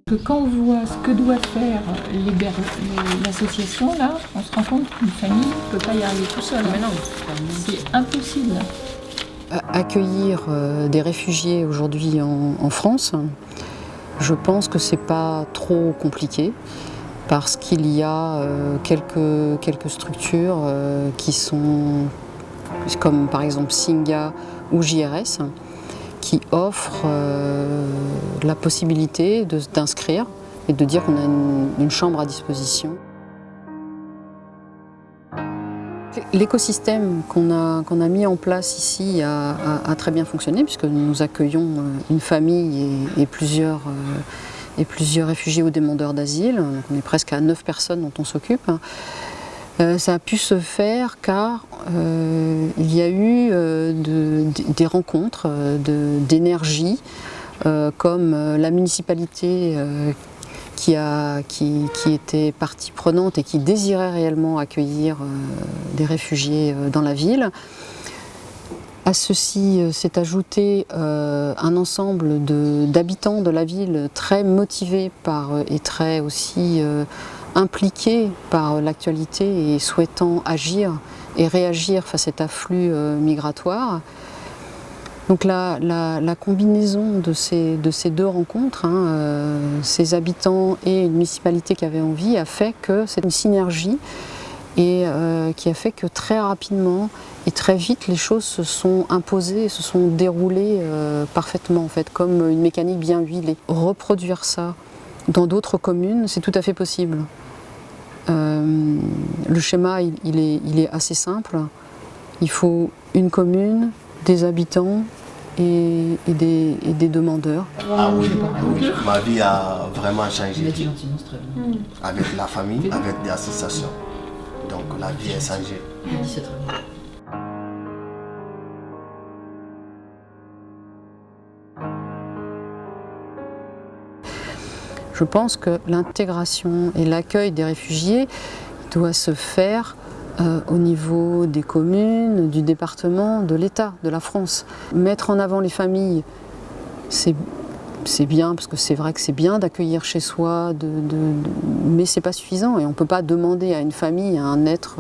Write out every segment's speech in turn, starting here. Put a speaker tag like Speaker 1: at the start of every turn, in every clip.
Speaker 1: Que quand on voit ce que doit faire l'association, là, on se rend compte qu'une famille ne peut pas y arriver tout seul.
Speaker 2: Mais non,
Speaker 1: c'est impossible.
Speaker 3: Accueillir des réfugiés aujourd'hui en France, je pense que c'est pas trop compliqué parce qu'il y a quelques structures qui sont comme par exemple Singa ou JRS qui offrent la possibilité d'inscrire et de dire qu'on a une chambre à disposition. L'écosystème qu'on a mis en place ici a très bien fonctionné puisque nous accueillons une famille et plusieurs réfugiés ou demandeurs d'asile. Donc on est presque à 9 personnes dont on s'occupe. Ça a pu se faire car il y a eu des rencontres d'énergie comme la municipalité qui était partie prenante et qui désirait réellement accueillir des réfugiés dans la ville. À ceci s'est ajouté un ensemble d'habitants de la ville très motivés et très aussi impliqués par l'actualité et souhaitant agir et réagir face à cet afflux migratoire. Donc la combinaison de ces deux rencontres, ces habitants et une municipalité qui avait envie, a fait que c'est une synergie et qui a fait que très rapidement et très vite les choses se sont imposées, se sont déroulées parfaitement en fait, comme une mécanique bien huilée. Reproduire ça dans d'autres communes, c'est tout à fait possible. Le schéma il est assez simple. Il faut une commune, des habitants et des demandeurs.
Speaker 4: Ah oui, ma vie a vraiment changé. Avec la famille, avec des associations. Donc la vie a changé.
Speaker 3: Je pense que l'intégration et l'accueil des réfugiés doit se faire au niveau des communes, du département, de l'État, de la France. Mettre en avant les familles, c'est bien, parce que c'est vrai que c'est bien d'accueillir chez soi, mais c'est pas suffisant et on ne peut pas demander à une famille, à un être,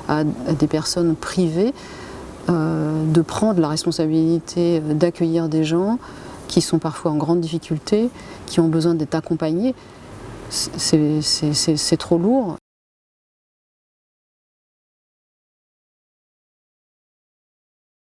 Speaker 3: à des personnes privées de prendre la responsabilité d'accueillir des gens qui sont parfois en grande difficulté, qui ont besoin d'être accompagnés. C'est trop lourd.